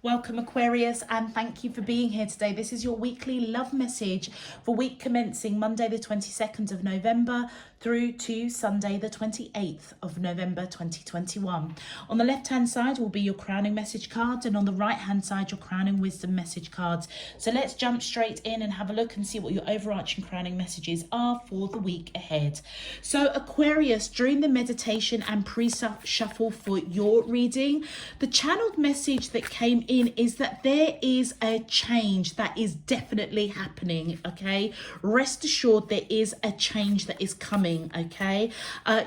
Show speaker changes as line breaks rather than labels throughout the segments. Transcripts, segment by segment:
Welcome Aquarius, and thank you for being here today. This is your weekly love message for week commencing Monday the 22nd of November through to Sunday the 28th of November 2021. On the left hand side will be your crowning message cards, and on the right hand side your crowning wisdom message cards. So let's jump straight in and have a look and see what your overarching crowning messages are for the week ahead. So Aquarius, during the meditation and pre-shuffle for your reading, the channeled message that came in is that there is a change that is definitely happening. Okay, rest assured there is a change that is coming. Okay,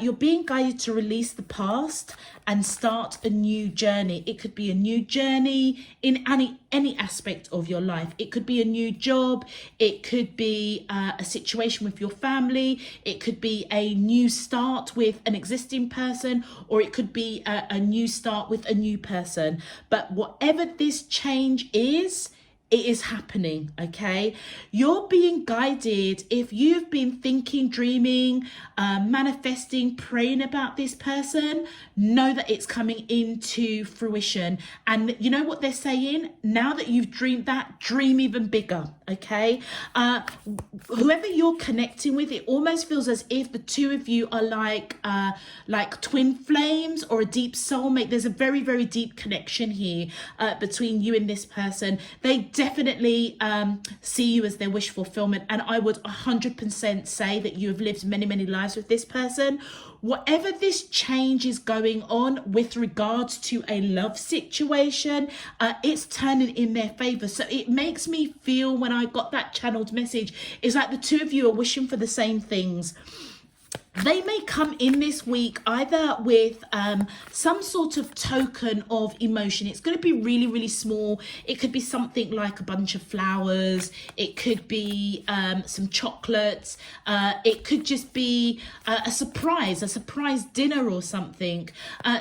you're being guided to release the past and start a new journey. It could be a new journey in any aspect of your life. It could be a new job, it could be a situation with your family, it could be a new start with an existing person, or it could be a new start with a new person. But whatever this change is, it is happening. Okay, you're being guided. If you've been thinking, dreaming, manifesting, praying about this person, know that it's coming into fruition. And you know what they're saying? Now that you've dreamed that, dream even bigger. Okay, whoever you're connecting with, it almost feels as if the two of you are like twin flames or a deep soulmate. There's a very, very deep connection here between you and this person. They definitely see you as their wish fulfillment, and I would 100% say that you have lived many, many lives with this person. Whatever this change is going on with regards to a love situation, it's turning in their favor. So it makes me feel, when I got that channeled message, is like the two of you are wishing for the same things. They may come in this week either with some sort of token of emotion. It's going to be really, really small. It could be something like a bunch of flowers. It could be some chocolates. It could just be a surprise dinner or something.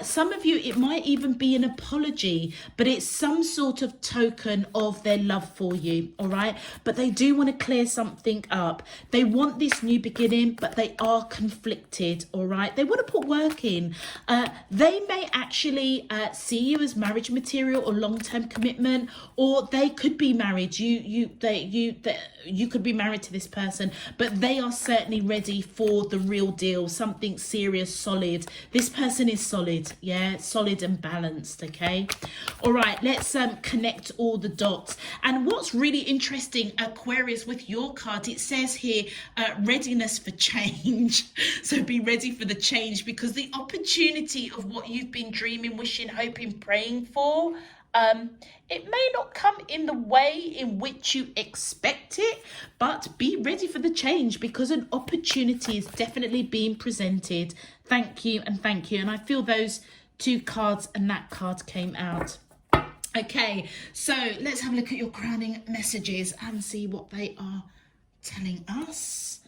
Some of you, it might even be an apology, but it's some sort of token of their love for you, all right? But they do want to clear something up. They want this new beginning, but they are conflicted, all right? They want to put work in. They may actually see you as marriage material or long-term commitment, or they could be married. You could be married to this person, but they are certainly ready for the real deal, something serious, solid. This person is solid, yeah, solid and balanced. Okay, all right, let's connect all the dots. And what's really interesting, Aquarius, with your card, it says here readiness for change. So be ready for the change, because the opportunity of what you've been dreaming, wishing, hoping, praying for, it may not come in the way in which you expect it, but be ready for the change, because an opportunity is definitely being presented. Thank you and thank you. And I feel those two cards and that card came out. Okay, so let's have a look at your crowning messages and see what they are telling us.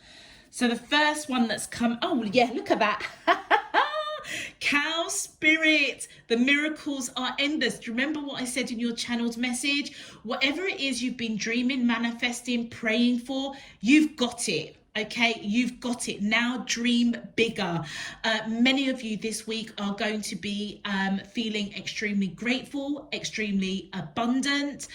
So the first one that's come, oh yeah, look at that. Cow spirit, the miracles are endless. Do you remember what I said in your channeled message? Whatever it is you've been dreaming, manifesting, praying for, you've got it. Okay, you've got it. Now dream bigger. Many of you this week are going to be feeling extremely grateful, extremely abundant,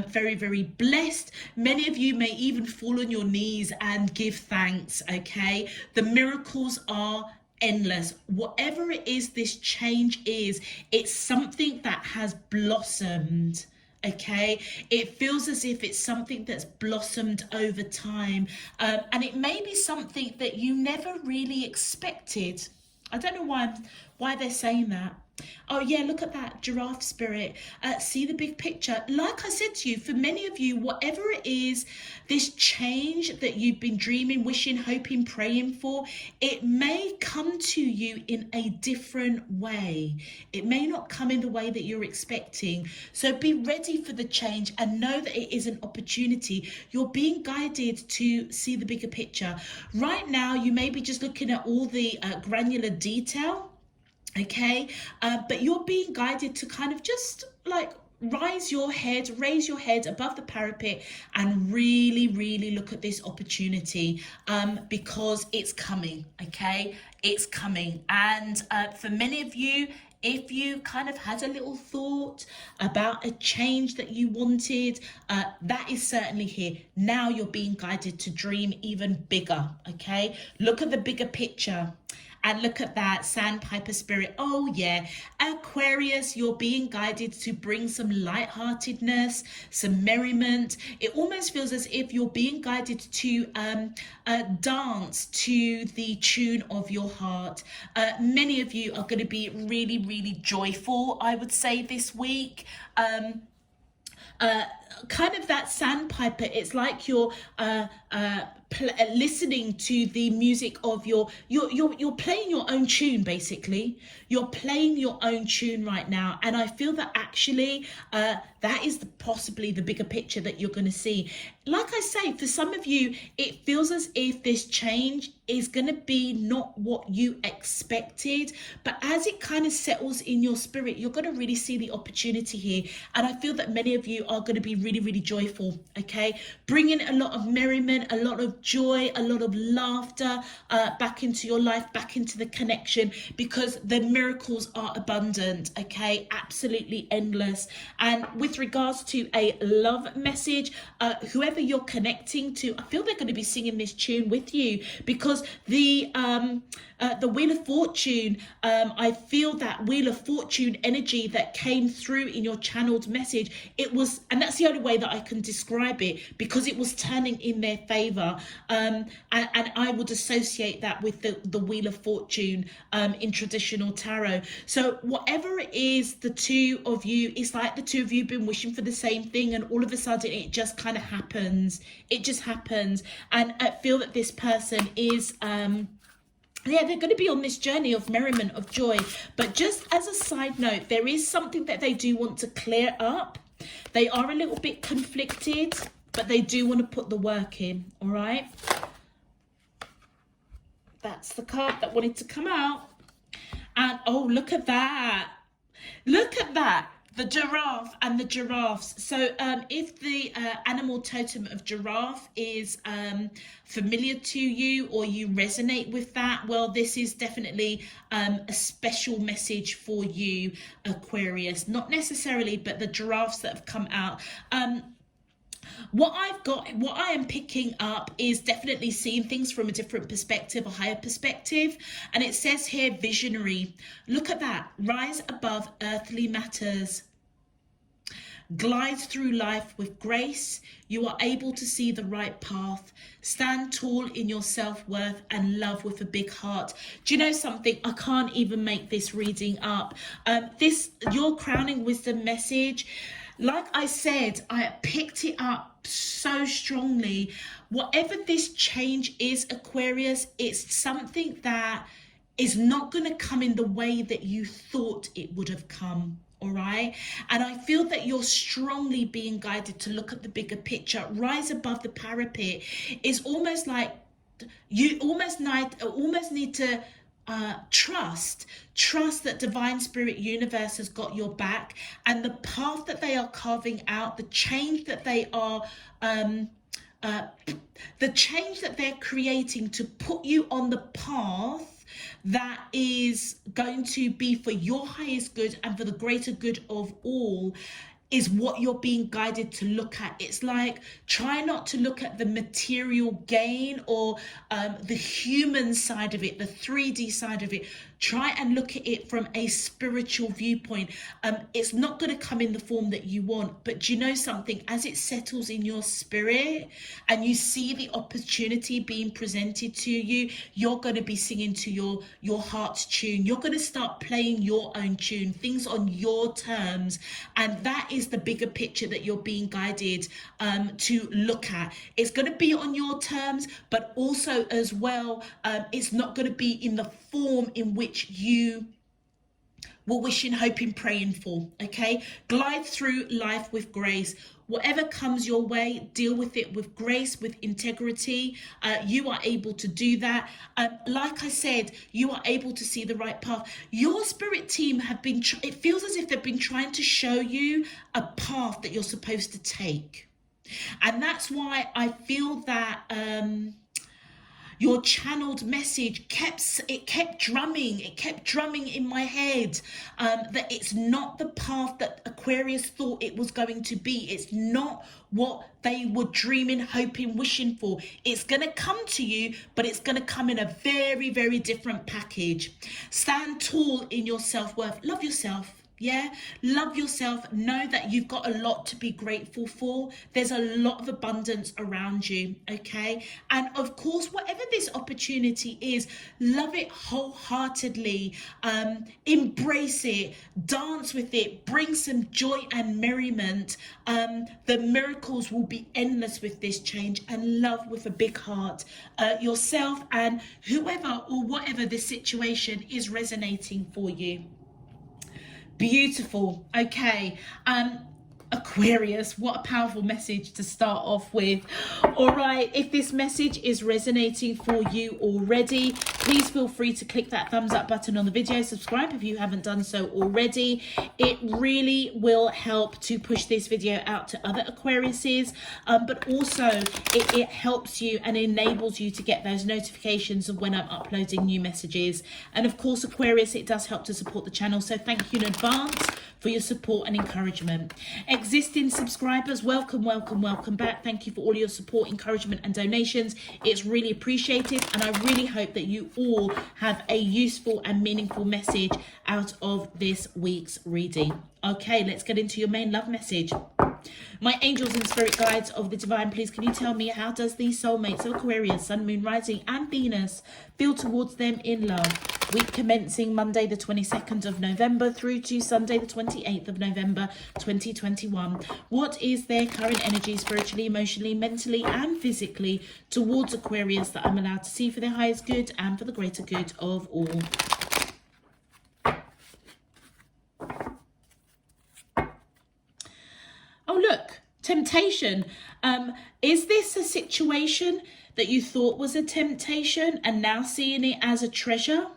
very, very blessed. Many of you may even fall on your knees and give thanks. Okay, the miracles are endless. Whatever it is this change is, it's something that has blossomed. Okay, it feels as if it's something that's blossomed over time, and it may be something that you never really expected. I don't know why they're saying that. Oh yeah, look at that giraffe spirit. See the big picture. Like I said to you, for many of you, whatever it is, this change that you've been dreaming, wishing, hoping, praying for, it may come to you in a different way. It may not come in the way that you're expecting. So be ready for the change and know that it is an opportunity. You're being guided to see the bigger picture. Right now, you may be just looking at all the granular detail. Okay, but you're being guided to kind of just like raise your head above the parapet and really, really look at this opportunity, because it's coming. Okay, it's coming. And for many of you, If you kind of had a little thought about a change that you wanted, that is certainly here. Now you're being guided to dream even bigger, okay? Look at the bigger picture. And look at that sandpiper spirit. Oh yeah, Aquarius, you're being guided to bring some lightheartedness, some merriment. It almost feels as if you're being guided to dance to the tune of your heart. Many of you are going to be really, really joyful, I would say, this week. Kind of that sandpiper, it's like you're listening to the music of you're playing your own tune. Basically, you're playing your own tune right now, and I feel that actually that is possibly the bigger picture that you're going to see. Like I say, for some of you, it feels as if this change is going to be not what you expected, but as it kind of settles in your spirit, you're going to really see the opportunity here. And I feel that many of you are going to be really, really joyful, okay? Bringing a lot of merriment, a lot of joy, a lot of laughter back into your life, back into the connection, because the miracles are abundant, okay? Absolutely endless. And with regards to a love message, whoever you're connecting to, I feel they're going to be singing this tune with you, because the Wheel of Fortune, I feel that Wheel of Fortune energy that came through in your channeled message, it was, and that's the only way that I can describe it, because it was turning in their favor. And I would associate that with the Wheel of Fortune in traditional tarot. So whatever it is, the two of you, it's like the two of you have been wishing for the same thing, and all of a sudden it just kind of happens. It just happens. And I feel that this person is yeah, they're going to be on this journey of merriment, of joy. But just as a side note, there is something that they do want to clear up. They are a little bit conflicted, but they do want to put the work in, all right? That's the card that wanted to come out. And oh, look at that. Look at that. The giraffe and the giraffes. So if the animal totem of giraffe is familiar to you, or you resonate with that, well, this is definitely a special message for you, Aquarius. Not necessarily, but the giraffes that have come out. What I am picking up is definitely seeing things from a different perspective, a higher perspective. And it says here, visionary. Look at that. Rise above earthly matters. Glide through life with grace. You are able to see the right path. Stand tall in your self-worth and love with a big heart. Do you know something? I can't even make this reading up. Your crowning wisdom message, like I said, I picked it up so strongly. Whatever this change is, Aquarius, it's something that is not going to come in the way that you thought it would have come. All right. And I feel that you're strongly being guided to look at the bigger picture. Rise above the parapet is almost like you almost need to trust that divine spirit universe has got your back, and the path that they are carving out, the change that they are the change that they're creating to put you on the path that is going to be for your highest good and for the greater good of all, is what you're being guided to look at. It's like, try not to look at the material gain or the human side of it, the 3D side of it. Try and look at it from a spiritual viewpoint. It's not going to come in the form that you want, but do you know something? As it settles in your spirit and you see the opportunity being presented to you, you're going to be singing to your heart's tune. You're going to start playing your own tune, things on your terms. And that is the bigger picture that you're being guided to look at. It's going to be on your terms, but also as well, it's not going to be in the form in which you were wishing, hoping, praying for. Okay, glide through life with grace. Whatever comes your way, deal with it with grace, with integrity. You are able to do that. Like I said, you are able to see the right path. Your spirit team have been, it feels as if they've been trying to show you a path that you're supposed to take. And that's why I feel that your channeled message kept drumming in my head, that it's not the path that Aquarius thought it was going to be. It's not what they were dreaming, hoping, wishing for. It's going to come to you, but it's going to come in a very, very different package. Stand tall in your self-worth. Love yourself. Yeah, love yourself. Know that you've got a lot to be grateful for. There's a lot of abundance around you, okay? And of course, whatever this opportunity is, love it wholeheartedly. Embrace it, dance with it, bring some joy and merriment. The miracles will be endless with this change, and love with a big heart yourself and whoever or whatever the situation is resonating for you. Beautiful. Okay. Aquarius, what a powerful message to start off with. All right, if this message is resonating for you already, please feel free to click that thumbs up button on the video. Subscribe if you haven't done so already. It really will help to push this video out to other Aquariuses, but also it helps you and enables you to get those notifications of when I'm uploading new messages. And of course, Aquarius, it does help to support the channel, so thank you in advance for your support and encouragement. Existing subscribers, welcome back. Thank you for all your support, encouragement and donations. It's really appreciated, and I really hope that you all have a useful and meaningful message out of this week's reading. Okay, let's get into your main love message. My angels and spirit guides of the divine, please can you tell me, how does these soulmates of Aquarius, Sun, Moon, Rising and Venus feel towards them in love? Week commencing Monday the 22nd of November through to Sunday the 28th of November 2021. What is their current energy spiritually, emotionally, mentally and physically towards Aquarius that I'm allowed to see for their highest good and for the greater good of all? Oh, look, temptation. Is this a situation that you thought was a temptation and now seeing it as a treasure?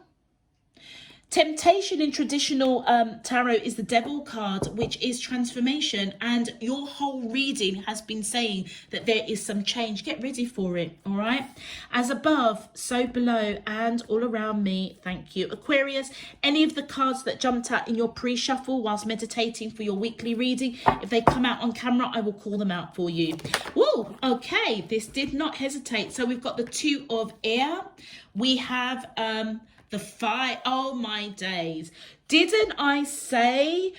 Temptation in traditional tarot is the Devil card, which is transformation, and your whole reading has been saying that there is some change. Get ready for it, all right? As above, so below, and all around me. Thank you. Aquarius, any of the cards that jumped out in your pre-shuffle whilst meditating for your weekly reading, if they come out on camera, I will call them out for you. Whoa, okay, this did not hesitate. So we've got the Two of Air. We have the Five. Oh my days. Didn't I say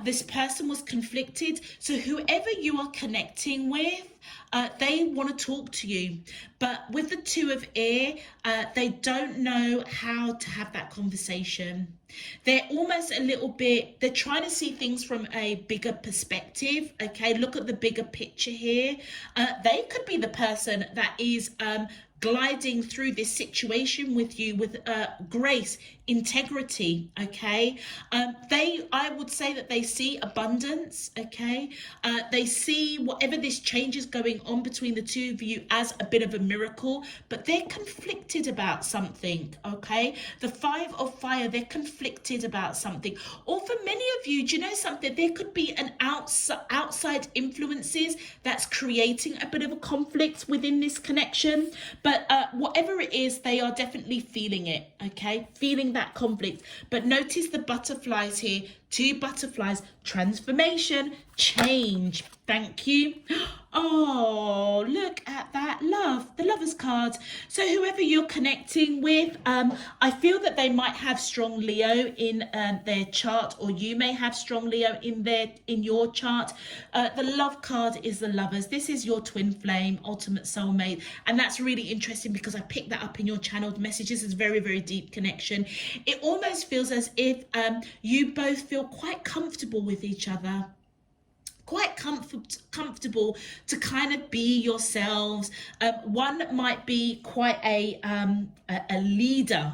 this person was conflicted? So whoever you are connecting with, they want to talk to you. But with the Two of Air, they don't know how to have that conversation. They're almost a little bit, they're trying to see things from a bigger perspective. Okay, look at the bigger picture here. They could be the person that is gliding through this situation with you with grace, integrity. Okay, I would say that they see abundance. Okay, they see whatever this change is going on between the two of you as a bit of a miracle, but they're conflicted about something. Okay, the Five of Fire, they're conflicted about something. Or for many of you, do you know something, there could be an outside influences that's creating a bit of a conflict within this connection. But whatever it is, they are definitely feeling it, okay? Feeling that conflict. But notice the butterflies here. Two butterflies. Transformation. Change. Thank you. Oh, look at that, love. The Lover's card. So whoever you're connecting with, I feel that they might have strong Leo in their chart, or you may have strong Leo in your chart. The Love card is the Lovers. This is your twin flame, ultimate soulmate. And that's really interesting because I picked that up in your channeled messages. It's a very, very deep connection. It almost feels as if you both feel quite comfortable with each other. Quite comfortable to kind of be yourselves. One might be quite a leader.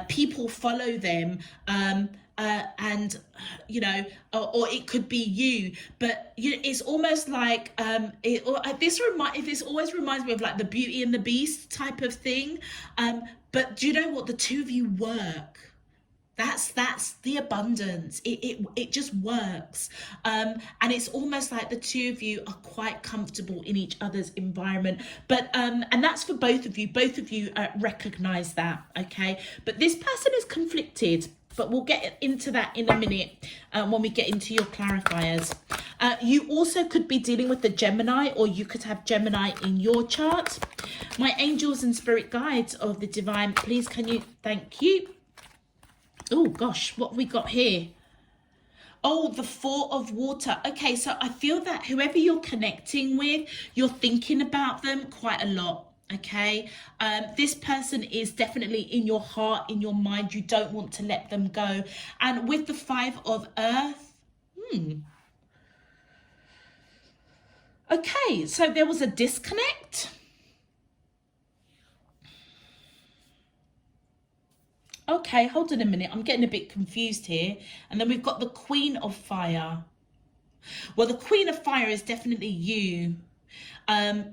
People follow them. And you know, or it could be you, but you know, it's almost like this always reminds me of like the Beauty and the Beast type of thing. But do you know what? The two of you work. That's the abundance. It just works. And it's almost like the two of you are quite comfortable in each other's environment. But and that's for both of you. Both of you recognize that, okay? But this person is conflicted. But we'll get into that in a minute when we get into your clarifiers. You also could be dealing with the Gemini, or you could have Gemini in your chart. My angels and spirit guides of the divine, please can you, thank you. Oh gosh, what have we got here? Oh, the Four of Water. Okay, so I feel that whoever you're connecting with, you're thinking about them quite a lot. Okay, this person is definitely in your heart, in your mind. You don't want to let them go. And with the Five of Earth, okay, so there was a disconnect. Okay, hold on a minute. I'm getting a bit confused here. And then we've got the Queen of Fire. Well, the Queen of Fire is definitely you.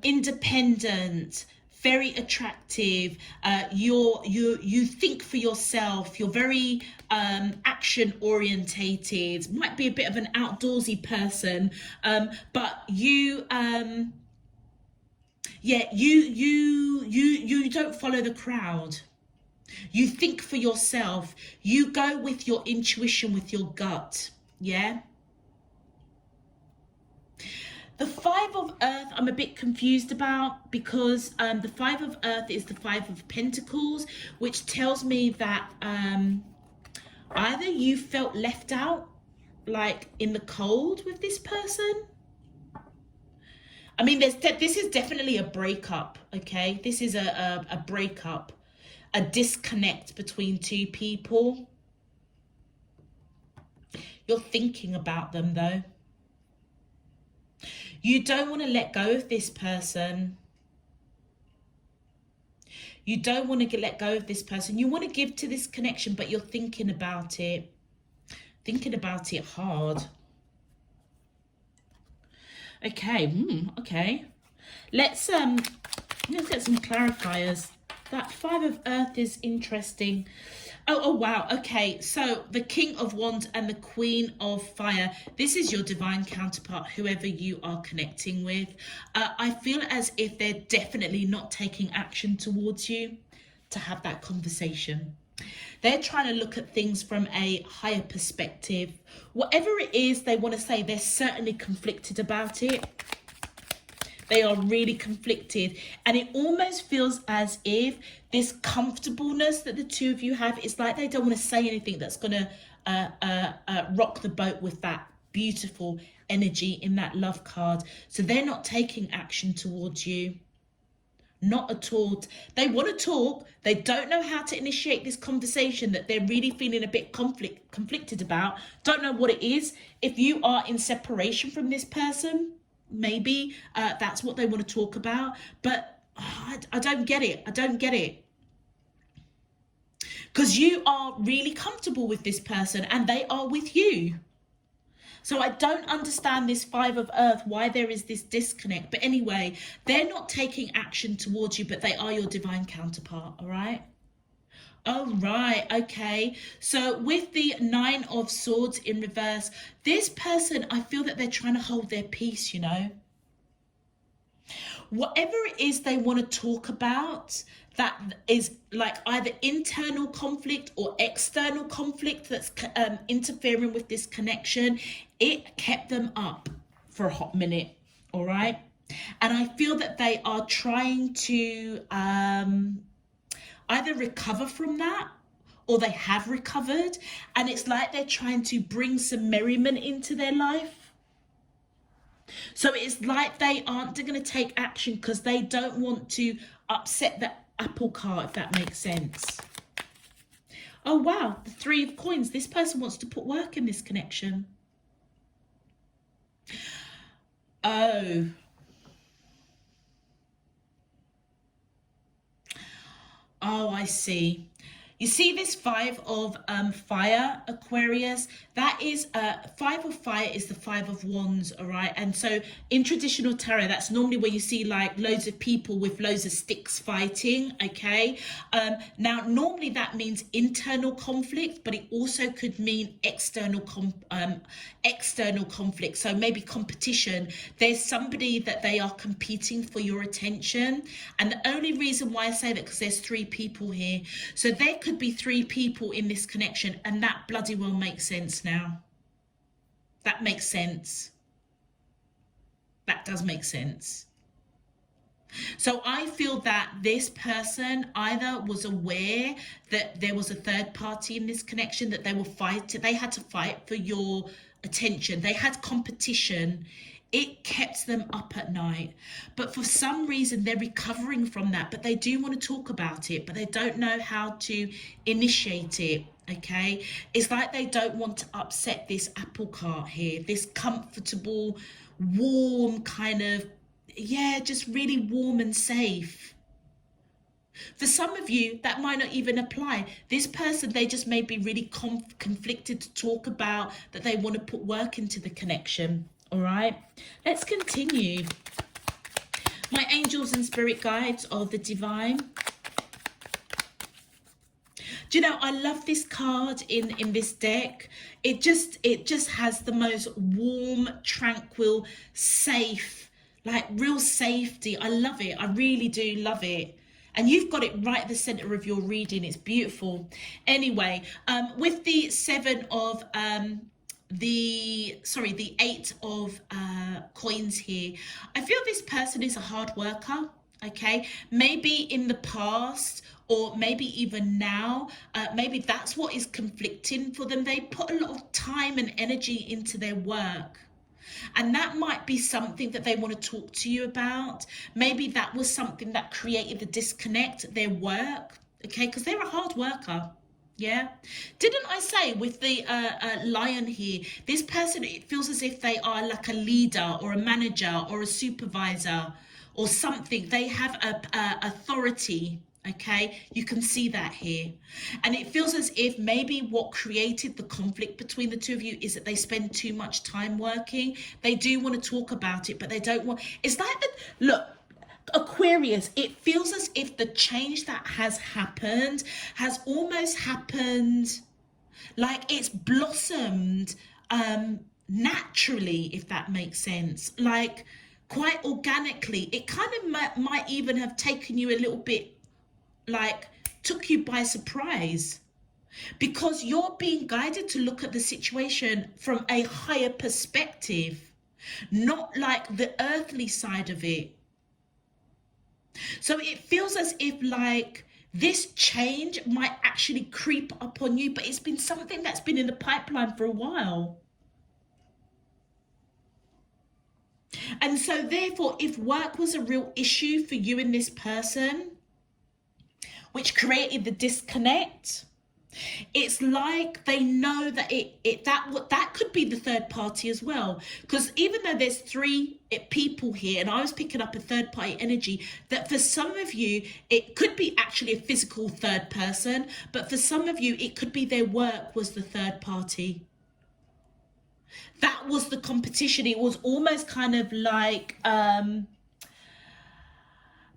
Independent, very attractive. You think for yourself. You're very action orientated. Might be a bit of an outdoorsy person, but you you don't follow the crowd. You think for yourself. You go with your intuition, with your gut. Yeah. The Five of Earth, I'm a bit confused about, because the Five of Earth is the Five of Pentacles, which tells me that either you felt left out, like in the cold with this person. I mean, this is definitely a breakup, okay? This is a breakup. A disconnect between two people. You're thinking about them though. You don't want to let go of this person. You don't want to let go of this person. You want to give to this connection, but you're thinking about it. Thinking about it hard. Okay, okay. Let's get some clarifiers. That Five of Earth is interesting. Oh, wow. Okay, so the King of Wands and the Queen of Fire. This is your divine counterpart, whoever you are connecting with. I feel as if they're definitely not taking action towards you to have that conversation. They're trying to look at things from a higher perspective. Whatever it is they want to say, they're certainly conflicted about it. They are really conflicted, and it almost feels as if this comfortableness that the two of you have, it's like they don't want to say anything that's going to rock the boat with that beautiful energy in that Love card. So they're not taking action towards you. Not at all. They want to talk. They don't know how to initiate this conversation that they're really feeling a bit conflicted about. Don't know what it is. If you are in separation from this person, maybe that's what they want to talk about, but I don't get it. I don't get it, because you are really comfortable with this person and they are with you. So I don't understand this Five of Earth, why there is this disconnect. But anyway, they're not taking action towards you, but they are your divine counterpart. All right. Oh, right. Okay. So with the Nine of Swords in reverse, this person, I feel that they're trying to hold their peace, you know. Whatever it is they want to talk about, that is like either internal conflict or external conflict that's interfering with this connection, it kept them up for a hot minute. All right. And I feel that they are trying to either recover from that, or they have recovered, and it's like they're trying to bring some merriment into their life. So it's like they aren't going to take action because they don't want to upset the apple cart, if that makes sense. Oh, wow. The Three of Coins. This person wants to put work in this connection. Oh. Oh, I see. You see this five of fire, Aquarius? That is, five of fire is the five of wands, all right? And so in traditional tarot, that's normally where you see like loads of people with loads of sticks fighting, okay? Now, normally that means internal conflict, but it also could mean external conflict. So maybe competition. There's somebody that they are competing for your attention. And the only reason why I say that, because there's three people here. So there could be three people in this connection, and that bloody well makes sense now. That makes sense. That does make sense. So I feel that this person either was aware that there was a third party in this connection, that they had to fight for your attention. They had competition. It kept them up at night. But for some reason, they're recovering from that. But they do want to talk about it, but they don't know how to initiate it. Okay? It's like they don't want to upset this apple cart here. This comfortable, warm kind of, yeah, just really warm and safe. For some of you, that might not even apply. This person, they just may be really conflicted to talk about, that they want to put work into the connection. All right, let's continue. My angels and spirit guides of the divine. Do you know, I love this card in this deck. It just has the most warm, tranquil, safe, like real safety. I love it. I really do love it. And you've got it right at the center of your reading. It's beautiful. Anyway, with the seven of the eight of coins here, I feel this person is a hard worker. Okay, maybe in the past, or maybe even now, maybe that's what is conflicting for them. They put a lot of time and energy into their work, and that might be something that they want to talk to you about. Maybe that was something that created the disconnect, their work. Okay, because they're a hard worker. Yeah, didn't I say with the lion here, this person, it feels as if they are like a leader or a manager or a supervisor or something. They have a authority. Okay, you can see that here. And it feels as if maybe what created the conflict between the two of you is that they spend too much time working. They do want to talk about it, but they don't want, it's like that. Look, Aquarius, it feels as if the change that has happened has almost happened like it's blossomed naturally, if that makes sense, like quite organically. It kind of might even have taken you a little bit, like took you by surprise, because you're being guided to look at the situation from a higher perspective, not like the earthly side of it. So it feels as if like this change might actually creep up on you, but it's been something that's been in the pipeline for a while. And so therefore, if work was a real issue for you and this person, which created the disconnect, it's like they know that that could be the third party as well. Because even though there's three people here, and I was picking up a third party energy, that for some of you it could be actually a physical third person, but for some of you it could be their work was the third party. That was the competition. It was almost kind of like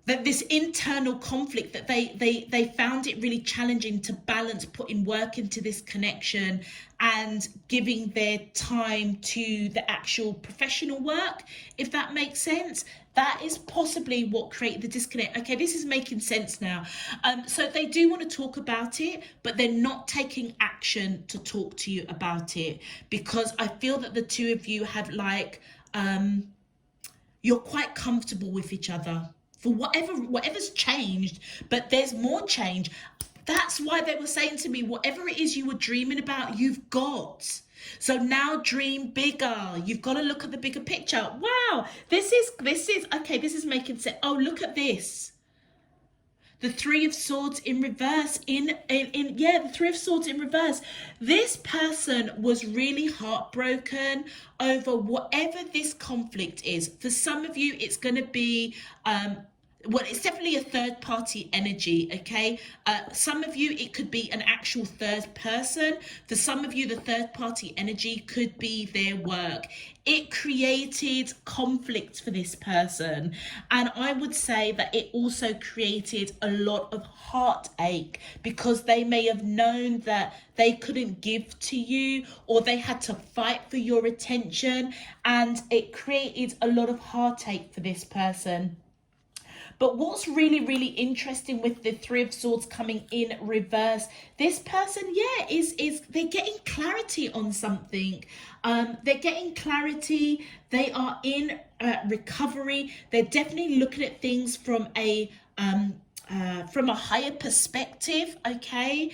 that this internal conflict, that they found it really challenging to balance putting work into this connection and giving their time to the actual professional work, if that makes sense. That is possibly what created the disconnect. Okay, this is making sense now. So they do want to talk about it, but they're not taking action to talk to you about it, because I feel that the two of you have like, you're quite comfortable with each other. For whatever's changed, but there's more change. That's why they were saying to me, whatever it is you were dreaming about, you've got. So now dream bigger. You've got to look at the bigger picture. Wow, this is okay. This is making sense. Oh, look at this. The Three of Swords in reverse. The Three of Swords in reverse. This person was really heartbroken over whatever this conflict is. For some of you, it's going to be well, it's definitely a third party energy. Okay, some of you, it could be an actual third person. For some of you, the third party energy could be their work. It created conflict for this person, and I would say that it also created a lot of heartache, because they may have known that they couldn't give to you, or they had to fight for your attention, and it created a lot of heartache for this person. But what's really, really interesting with the Three of Swords coming in reverse, this person, yeah, is they're getting clarity on something. They're getting clarity. They are in recovery. They're definitely looking at things from a higher perspective. Okay.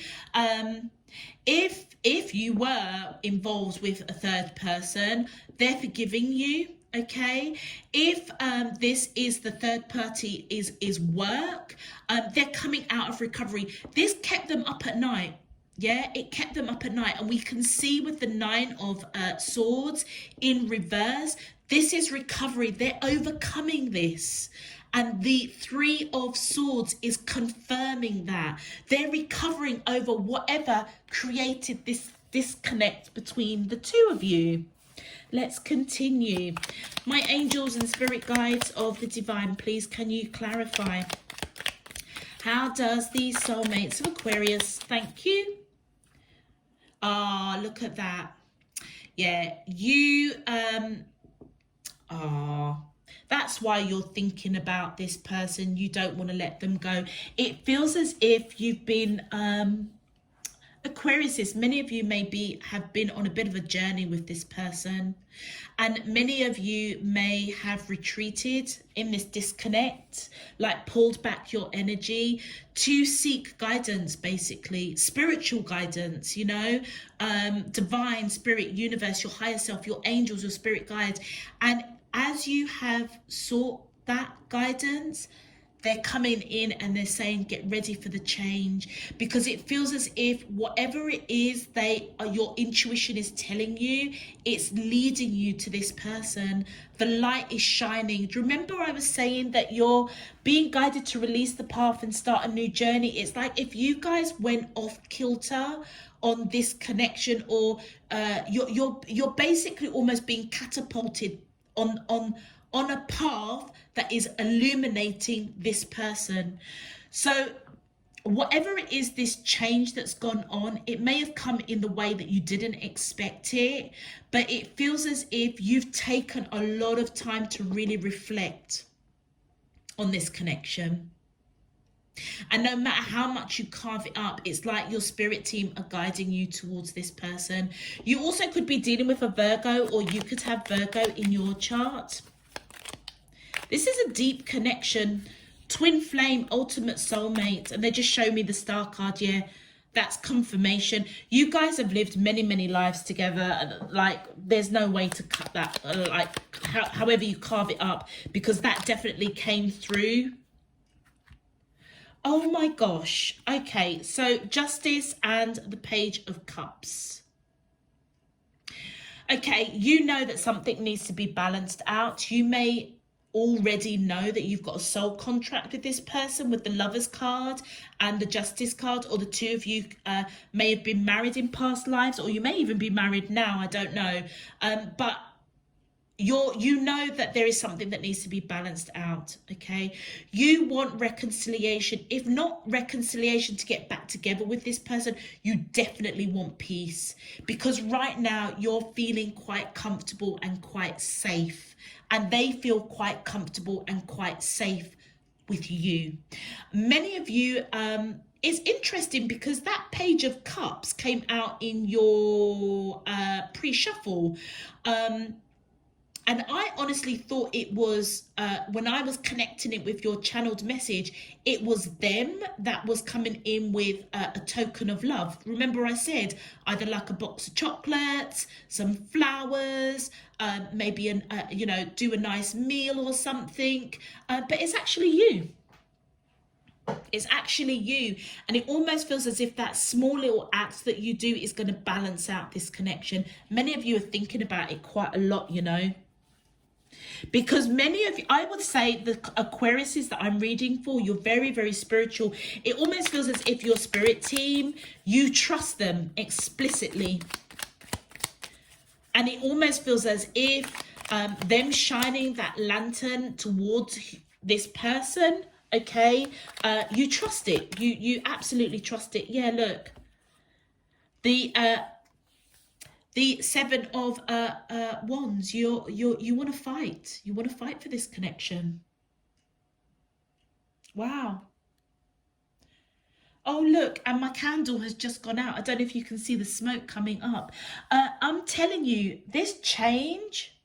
If you were involved with a third person, they're forgiving you. Okay, if this is the third party is work, they're coming out of recovery. This kept them up at night. Yeah, it kept them up at night, and we can see with the Nine of Swords in reverse, this is recovery. They're overcoming this. And the Three of Swords is confirming that. They're recovering over whatever created this disconnect between the two of you. Let's continue. My angels and spirit guides of the divine, please can you clarify? How does the soulmates of Aquarius, thank you. Ah, look at that. Yeah, you, that's why you're thinking about this person. You don't want to let them go. It feels as if you've been, Aquarius, many of you have been on a bit of a journey with this person, and many of you may have retreated in this disconnect, like pulled back your energy to seek guidance, basically spiritual guidance, you know, divine spirit, universe, your higher self, your angels, your spirit guides. And as you have sought that guidance, they're coming in and they're saying, get ready for the change, because it feels as if whatever it is your intuition is telling you, it's leading you to this person. The light is shining. Do you remember I was saying that you're being guided to release the path and start a new journey? It's like if you guys went off kilter on this connection, or you're basically almost being catapulted on a path that is illuminating this person. So whatever it is, this change that's gone on, it may have come in the way that you didn't expect it, but it feels as if you've taken a lot of time to really reflect on this connection. And no matter how much you carve it up, it's like your spirit team are guiding you towards this person. You also could be dealing with a Virgo, or you could have Virgo in your chart. This is a deep connection, twin flame, ultimate soulmate, and they just show me the star card. Yeah, that's confirmation. You guys have lived many, many lives together. Like, there's no way to cut that, however you carve it up, because that definitely came through. Oh my gosh. Okay, so Justice and the Page of Cups. Okay, you know that something needs to be balanced out. You may already know that you've got a soul contract with this person with the Lovers card and the Justice card, or the two of you may have been married in past lives, or you may even be married now, I don't know, but you know that there is something that needs to be balanced out. Okay, you want reconciliation. If not reconciliation to get back together with this person, you definitely want peace, because right now you're feeling quite comfortable and quite safe, and they feel quite comfortable and quite safe with you. Many of you, it's interesting because that Page of Cups came out in your pre-shuffle, and I honestly thought it was, when I was connecting it with your channeled message, it was them that was coming in with a token of love. Remember I said either like a box of chocolates, some flowers, maybe do a nice meal or something. But it's actually you. It's actually you. And it almost feels as if that small little act that you do is going to balance out this connection. Many of you are thinking about it quite a lot, you know. Because many of you, I would say the Aquariuses that I'm reading for, you're very, very spiritual. It almost feels as if your spirit team, you trust them explicitly. And it almost feels as if them shining that lantern towards this person, okay, you trust it. You absolutely trust it. Yeah, look. The Seven of Wands, you want to fight. You want to fight for this connection. Wow. Oh, look, and my candle has just gone out. I don't know if you can see the smoke coming up. I'm telling you, this change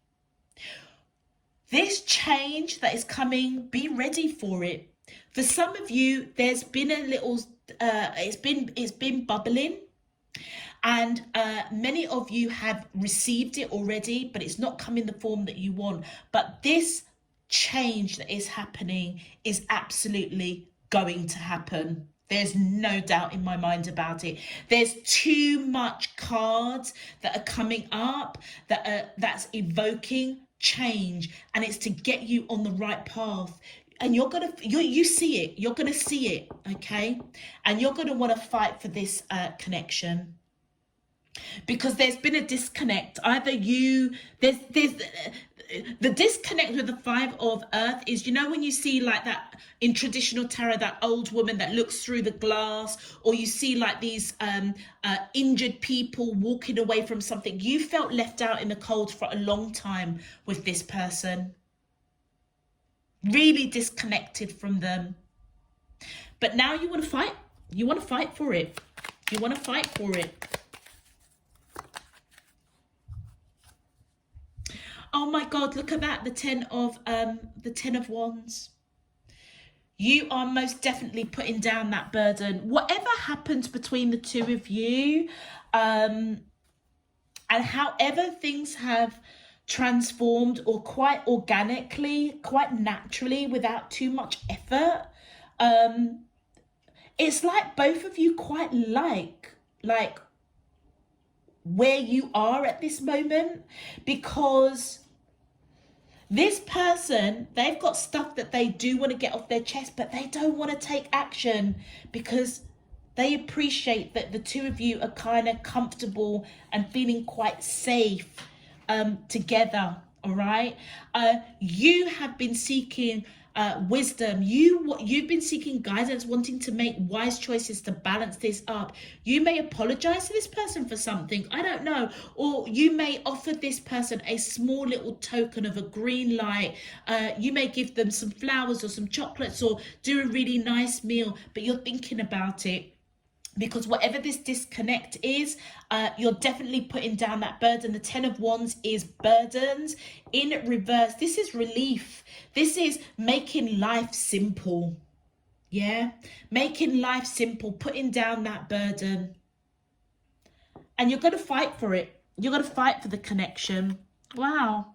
that is coming, be ready for it. For some of you, there's been a little, it's been bubbling. And many of you have received it already, but it's not come in the form that you want. But this change that is happening is absolutely going to happen. There's no doubt in my mind about it. There's too much cards that are coming up that's evoking change, and it's to get you on the right path. And you see it. You're gonna see it, okay? And you're gonna want to fight for this connection. Because there's been a disconnect. Either there's the disconnect with the Five of Earth is, you know, when you see like that in traditional tarot, that old woman that looks through the glass, or you see like these injured people walking away from something. You felt left out in the cold for a long time with this person. Really disconnected from them. But now you want to fight. You want to fight for it. You want to fight for it. Oh my God, look at that. The Ten of Wands. You are most definitely putting down that burden. Whatever happens between the two of you, and however things have transformed, or quite organically, quite naturally, without too much effort, it's like both of you quite like where you are at this moment, because this person, they've got stuff that they do want to get off their chest, but they don't want to take action because they appreciate that the two of you are kind of comfortable and feeling quite safe together. All right. You have been seeking wisdom. You've been seeking guidance, wanting to make wise choices to balance this up. You may apologize to this person for something, I don't know, or you may offer this person a small little token of a green light. You may give them some flowers or some chocolates, or do a really nice meal, but you're thinking about it. Because whatever this disconnect is, you're definitely putting down that burden. The Ten of Wands is burdens in reverse. This is relief. This is making life simple. Yeah, making life simple, putting down that burden. And you're going to fight for it. You're going to fight for the connection. Wow.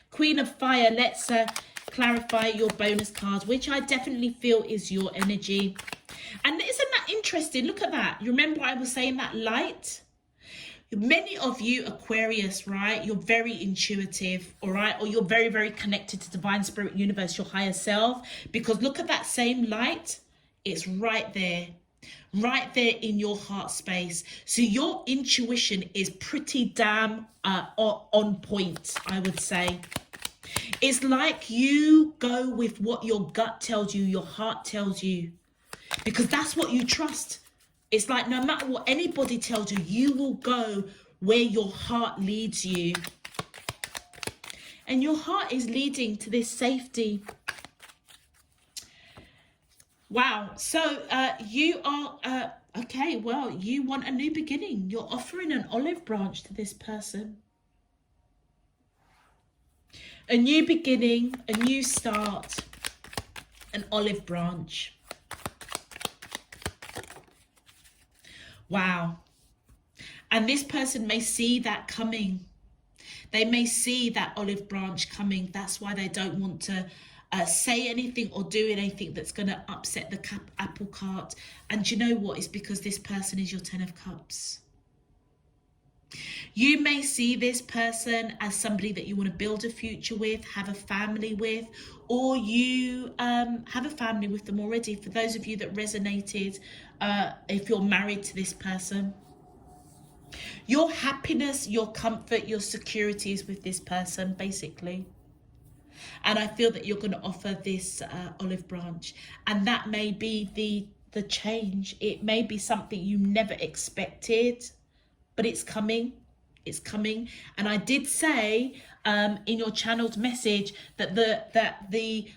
Queen of Fire, let's clarify your bonus card, which I definitely feel is your energy. And isn't that interesting? Look at that. You remember I was saying that light? Many of you Aquarius, right? You're very intuitive, all right? Or you're very, very connected to divine spirit, universe, your higher self. Because look at that same light. It's right there in your heart space. So your intuition is pretty damn on point, I would say. It's like you go with what your gut tells you, your heart tells you, because that's what you trust. It's like no matter what anybody tells you, you will go where your heart leads you. And your heart is leading to this safety. Wow. So you are, okay, well, you want a new beginning. You're offering an olive branch to this person. A new beginning, a new start, an olive branch. Wow. And this person may see that coming. They may see that olive branch coming. That's why they don't want to say anything or do anything that's going to upset the apple cart. And you know what? It's because this person is your Ten of Cups. You may see this person as somebody that you want to build a future with, have a family with, or you have a family with them already. For those of you that resonated, if you're married to this person, your happiness, your comfort, your security is with this person, basically. And I feel that you're going to offer this olive branch, and that may be the change. It may be something you never expected, but it's coming. It's coming. And I did say in your channeled message that the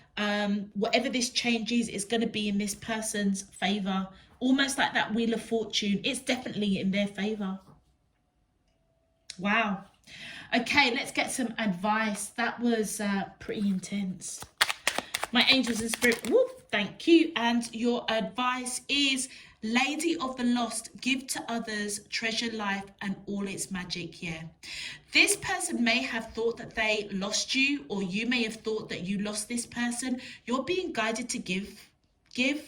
whatever this change is going to be in this person's favor, almost like that Wheel of Fortune. It's definitely in their favor. Wow. Okay, let's get some advice. That was pretty intense. My angels and spirit, whoop, thank you. And your advice is, Lady of the Lost, give to others, treasure life and all its magic. Yeah. This person may have thought that they lost you, or you may have thought that you lost this person. You're being guided to give. Give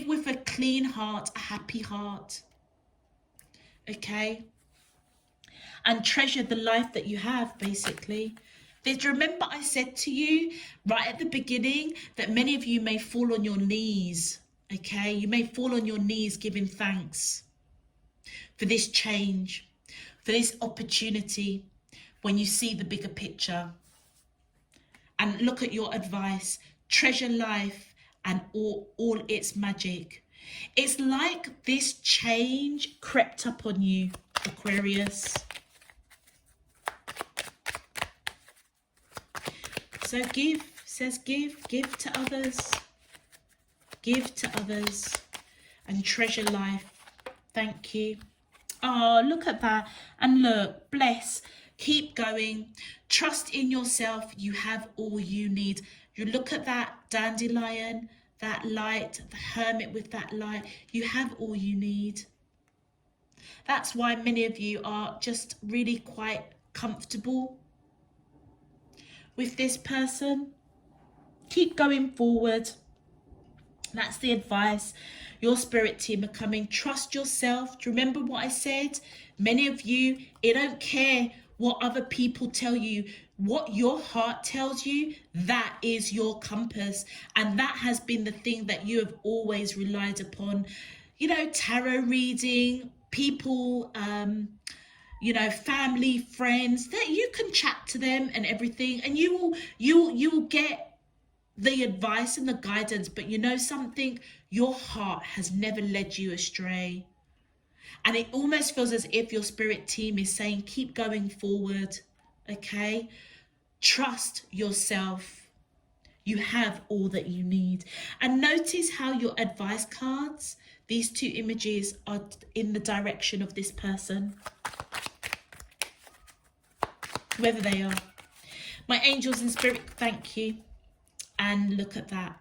with a clean heart, a happy heart. Okay. And treasure the life that you have, basically. Remember I said to you right at the beginning that many of you may fall on your knees, okay? You may fall on your knees giving thanks for this change, for this opportunity, when you see the bigger picture. And look at your advice, treasure life and all its magic. It's like this change crept up on you, Aquarius. So give to others. Give to others and treasure life. Thank you. Oh, look at that. And look, bless. Keep going. Trust in yourself. You have all you need. You look at that dandelion, that light, the hermit with that light. You have all you need. That's why many of you are just really quite comfortable with this person. Keep going forward. That's the advice. Your spirit team are coming. Trust yourself. Do you remember what I said? Many of you, it don't care what other people tell you. What your heart tells you, that is your compass. And that has been the thing that you have always relied upon. You know, tarot reading, people, you know, family, friends, that you can chat to them and everything, and you will get the advice and the guidance. But you know something, your heart has never led you astray, and it almost feels as if your spirit team is saying, keep going forward. Okay, trust yourself. You have all that you need. And notice how your advice cards, these two images, are in the direction of this person, whoever they are. My angels and spirit, thank you. And look at that.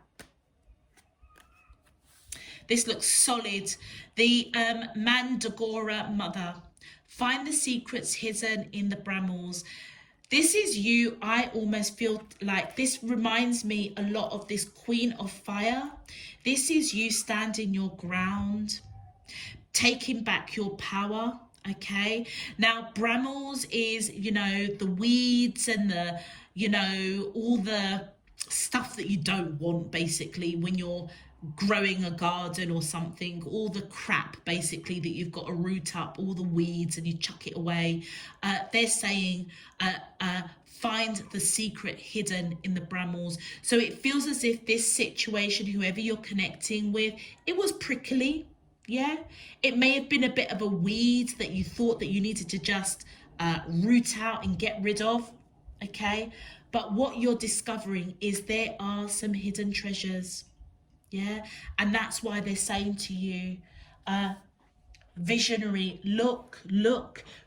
This looks solid. The Mandragora mother. Find the secrets hidden in the brambles. This is you. I almost feel like this reminds me a lot of this Queen of Fire. This is you standing your ground, taking back your power. Okay, now brambles is, you know, the weeds and the, you know, all the stuff that you don't want, basically, when you're growing a garden or something. All the crap, basically, that you've got to root up, all the weeds, and you chuck it away. They're saying find the secret hidden in the brambles. So it feels as if this situation, whoever you're connecting with, it was prickly. Yeah, it may have been a bit of a weed that you thought that you needed to just root out and get rid of. Okay, but what you're discovering is there are some hidden treasures. Yeah, and that's why they're saying to you, visionary, look,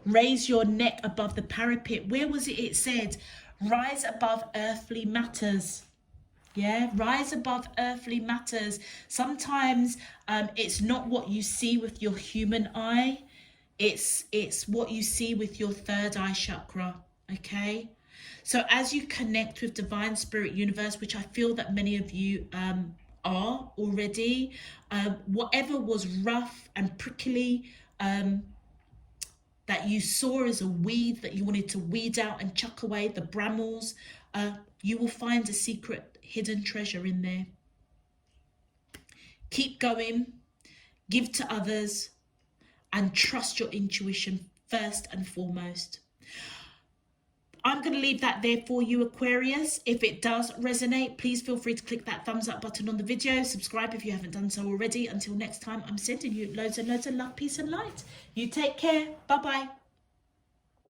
raise your neck above the parapet. Where was it? It said, rise above earthly matters. Yeah, rise above earthly matters. Sometimes it's not what you see with your human eye. It's what you see with your third eye chakra. Okay, so as you connect with divine spirit universe, which I feel that many of you are already, whatever was rough and prickly, that you saw as a weed that you wanted to weed out and chuck away, the brambles, you will find a secret hidden treasure in there. Keep going, give to others, and trust your intuition first and foremost. I'm going to leave that there for you, Aquarius. If it does resonate, please feel free to click that thumbs up button on the video. Subscribe if you haven't done so already. Until next time, I'm sending you loads and loads of love, peace and light. You take care. Bye-bye.